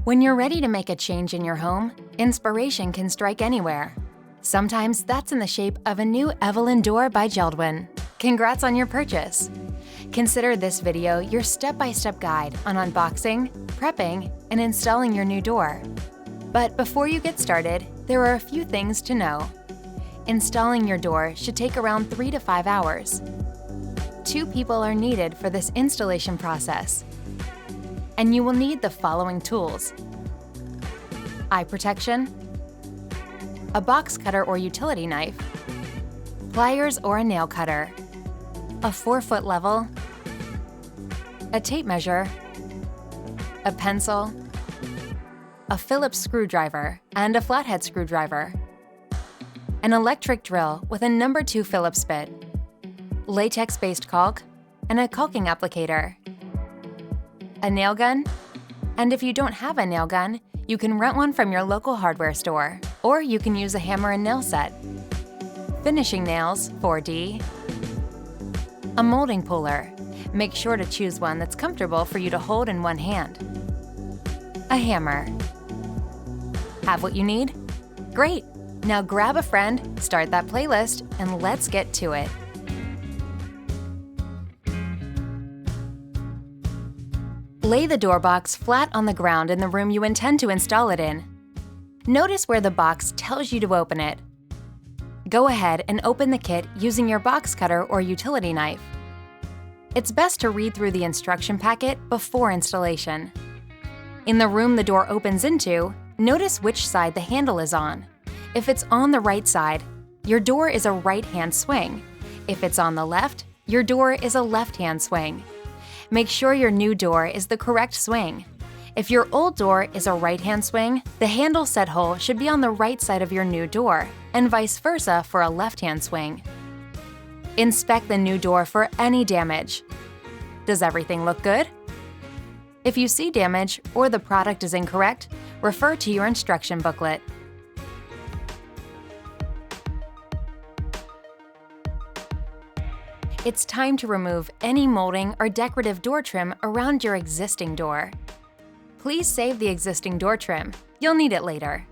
When you're ready to make a change in your home, inspiration can strike anywhere. Sometimes that's in the shape of a new EVELIN door by JELD-WEN. Congrats on your purchase! Consider this video your step-by-step guide on unboxing, prepping, and installing your new door. But before you get started, there are a few things to know. Installing your door should take around 3 to 5 hours. 2 people are needed for this installation process. And you will need the following tools: eye protection, a box cutter or utility knife, pliers or a nail cutter, a 4-foot level, a tape measure, a pencil, a Phillips screwdriver and a flathead screwdriver, an electric drill with a No. 2 Phillips bit, latex-based caulk, and a caulking applicator, a nail gun, and if you don't have a nail gun, you can rent one from your local hardware store, or you can use a hammer and nail set, finishing nails 4D, a molding puller. Make sure to choose one that's comfortable for you to hold in one hand, a hammer. Have what you need? Great! Now grab a friend, start that playlist, and let's get to it. Lay the door box flat on the ground in the room you intend to install it in. Notice where the box tells you to open it. Go ahead and open the kit using your box cutter or utility knife. It's best to read through the instruction packet before installation. In the room the door opens into, notice which side the handle is on. If it's on the right side, your door is a right-hand swing. If it's on the left, your door is a left-hand swing. Make sure your new door is the correct swing. If your old door is a right-hand swing, the handle set hole should be on the right side of your new door, and vice versa for a left-hand swing. Inspect the new door for any damage. Does everything look good? If you see damage or the product is incorrect, refer to your instruction booklet. It's time to remove any molding or decorative door trim around your existing door. Please save the existing door trim. You'll need it later.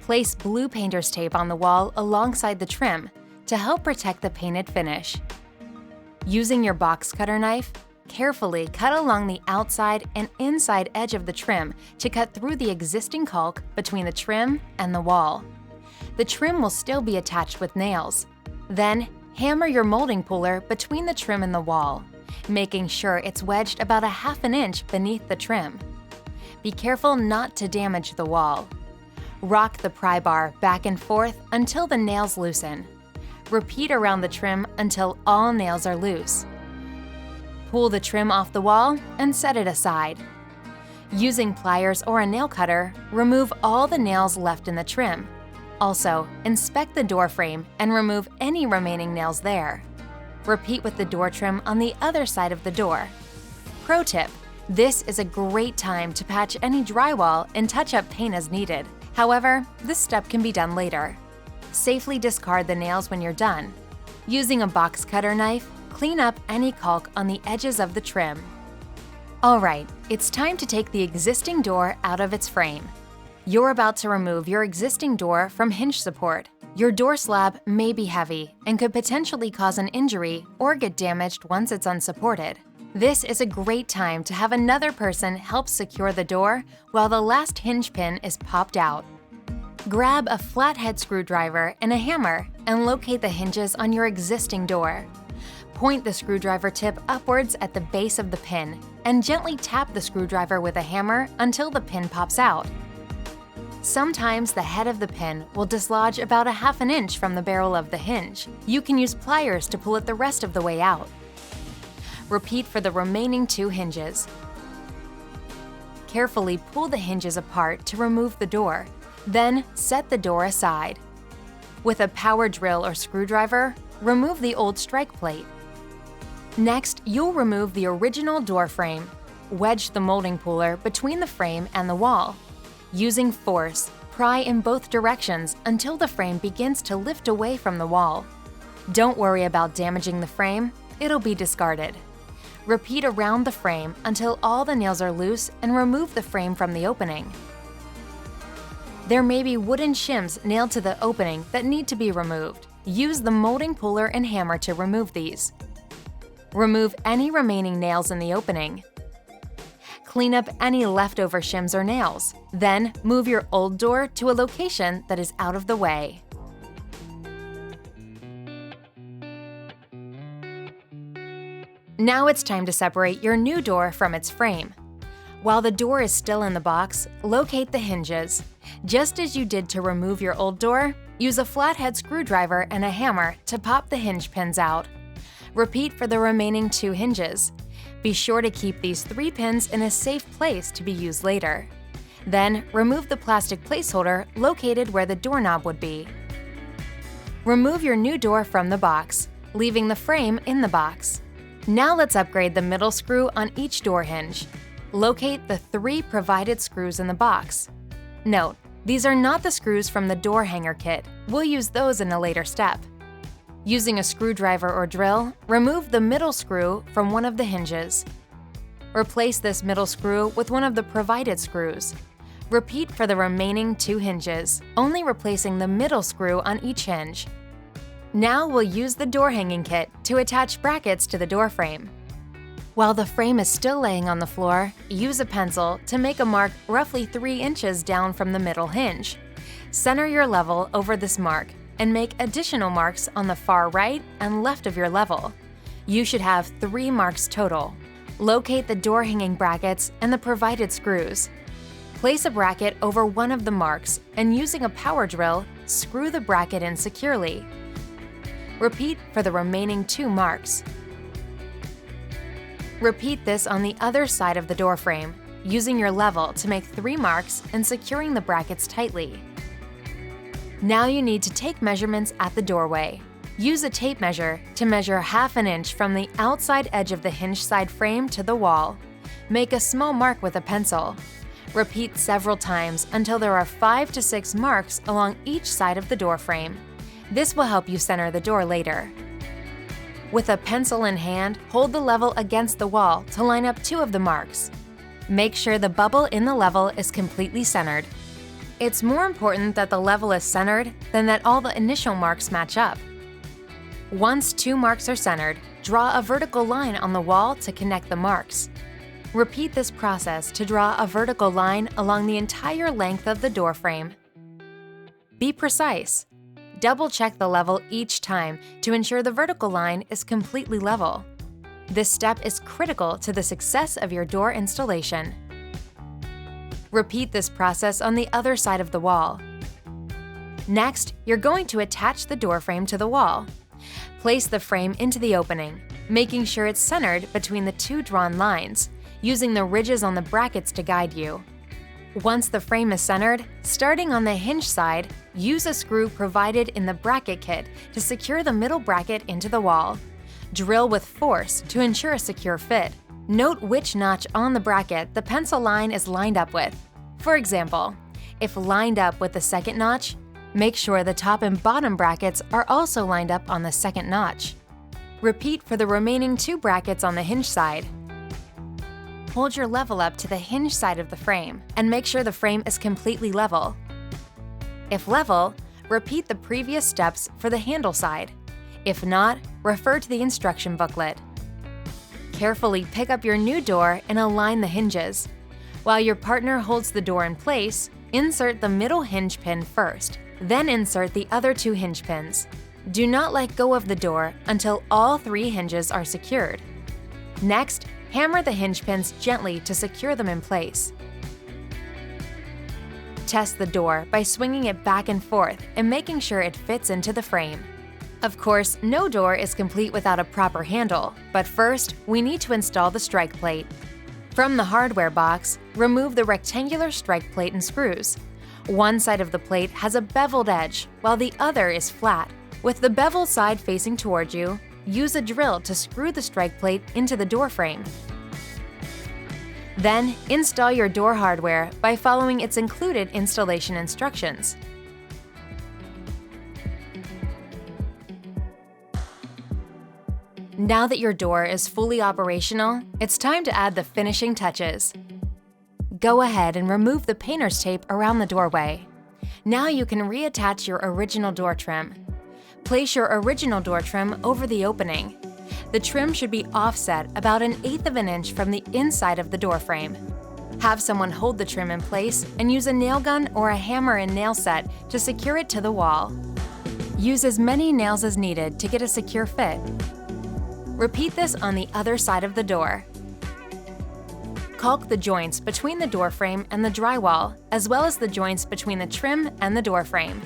Place blue painter's tape on the wall alongside the trim to help protect the painted finish. Using your box cutter knife, carefully cut along the outside and inside edge of the trim to cut through the existing caulk between the trim and the wall. The trim will still be attached with nails. Then, hammer your molding puller between the trim and the wall, making sure it's wedged about a ½ inch beneath the trim. Be careful not to damage the wall. Rock the pry bar back and forth until the nails loosen. Repeat around the trim until all nails are loose. Pull the trim off the wall and set it aside. Using pliers or a nail cutter, remove all the nails left in the trim. Also, inspect the door frame and remove any remaining nails there. Repeat with the door trim on the other side of the door. Pro tip: this is a great time to patch any drywall and touch up paint as needed. However, this step can be done later. Safely discard the nails when you're done. Using a box cutter knife, clean up any caulk on the edges of the trim. Alright, it's time to take the existing door out of its frame. You're about to remove your existing door from hinge support. Your door slab may be heavy and could potentially cause an injury or get damaged once it's unsupported. This is a great time to have another person help secure the door while the last hinge pin is popped out. Grab a flathead screwdriver and a hammer and locate the hinges on your existing door. Point the screwdriver tip upwards at the base of the pin and gently tap the screwdriver with a hammer until the pin pops out. Sometimes the head of the pin will dislodge about a ½ inch from the barrel of the hinge. You can use pliers to pull it the rest of the way out. Repeat for the remaining 2 hinges. Carefully pull the hinges apart to remove the door, then set the door aside. With a power drill or screwdriver, remove the old strike plate. Next, you'll remove the original door frame. Wedge the molding puller between the frame and the wall. Using force, pry in both directions until the frame begins to lift away from the wall. Don't worry about damaging the frame, it'll be discarded. Repeat around the frame until all the nails are loose and remove the frame from the opening. There may be wooden shims nailed to the opening that need to be removed. Use the molding puller and hammer to remove these. Remove any remaining nails in the opening. Clean up any leftover shims or nails. Then, move your old door to a location that is out of the way. Now it's time to separate your new door from its frame. While the door is still in the box, locate the hinges. Just as you did to remove your old door, use a flathead screwdriver and a hammer to pop the hinge pins out. Repeat for the remaining 2 hinges. Be sure to keep these 3 pins in a safe place to be used later. Then, remove the plastic placeholder located where the doorknob would be. Remove your new door from the box, leaving the frame in the box. Now let's upgrade the middle screw on each door hinge. Locate the 3 provided screws in the box. Note, these are not the screws from the door hanger kit. We'll use those in a later step. Using a screwdriver or drill, remove the middle screw from one of the hinges. Replace this middle screw with one of the provided screws. Repeat for the remaining 2 hinges, only replacing the middle screw on each hinge. Now we'll use the door hanging kit to attach brackets to the door frame. While the frame is still laying on the floor, use a pencil to make a mark roughly 3 inches down from the middle hinge. Center your level over this mark and make additional marks on the far right and left of your level. You should have 3 marks total. Locate the door hanging brackets and the provided screws. Place a bracket over one of the marks and using a power drill, screw the bracket in securely. Repeat for the remaining 2 marks. Repeat this on the other side of the door frame, using your level to make 3 marks and securing the brackets tightly. Now you need to take measurements at the doorway. Use a tape measure to measure ½ an inch from the outside edge of the hinge side frame to the wall. Make a small mark with a pencil. Repeat several times until there are 5 to 6 marks along each side of the door frame. This will help you center the door later. With a pencil in hand, hold the level against the wall to line up 2 of the marks. Make sure the bubble in the level is completely centered. It's more important that the level is centered than that all the initial marks match up. Once 2 marks are centered, draw a vertical line on the wall to connect the marks. Repeat this process to draw a vertical line along the entire length of the door frame. Be precise. Double-check the level each time to ensure the vertical line is completely level. This step is critical to the success of your door installation. Repeat this process on the other side of the wall. Next, you're going to attach the door frame to the wall. Place the frame into the opening, making sure it's centered between the 2 drawn lines, using the ridges on the brackets to guide you. Once the frame is centered, starting on the hinge side, use a screw provided in the bracket kit to secure the middle bracket into the wall. Drill with force to ensure a secure fit. Note which notch on the bracket the pencil line is lined up with. For example, if lined up with the second notch, make sure the top and bottom brackets are also lined up on the second notch. Repeat for the remaining 2 brackets on the hinge side. Hold your level up to the hinge side of the frame and make sure the frame is completely level. If level, repeat the previous steps for the handle side. If not, refer to the instruction booklet. Carefully pick up your new door and align the hinges. While your partner holds the door in place, insert the middle hinge pin first, then insert the other 2 hinge pins. Do not let go of the door until all 3 hinges are secured. Next, hammer the hinge pins gently to secure them in place. Test the door by swinging it back and forth and making sure it fits into the frame. Of course, no door is complete without a proper handle, but first, we need to install the strike plate. From the hardware box, remove the rectangular strike plate and screws. One side of the plate has a beveled edge, while the other is flat. With the beveled side facing toward you, use a drill to screw the strike plate into the door frame. Then, install your door hardware by following its included installation instructions. Now that your door is fully operational, it's time to add the finishing touches. Go ahead and remove the painter's tape around the doorway. Now you can reattach your original door trim. Place your original door trim over the opening. The trim should be offset about 1/8 of an inch from the inside of the door frame. Have someone hold the trim in place and use a nail gun or a hammer and nail set to secure it to the wall. Use as many nails as needed to get a secure fit. Repeat this on the other side of the door. Caulk the joints between the door frame and the drywall, as well as the joints between the trim and the door frame.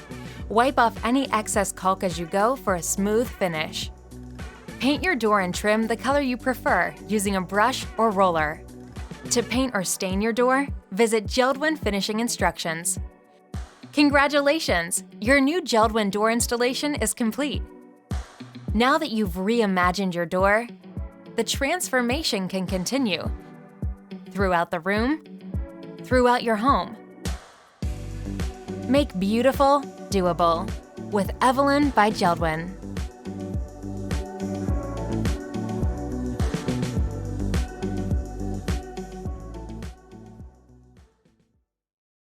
Wipe off any excess caulk as you go for a smooth finish. Paint your door and trim the color you prefer using a brush or roller. To paint or stain your door, visit JELD-WEN finishing instructions. Congratulations! Your new JELD-WEN door installation is complete. Now that you've reimagined your door, the transformation can continue throughout the room, throughout your home. Make beautiful doable with EVELIN by JELD-WEN.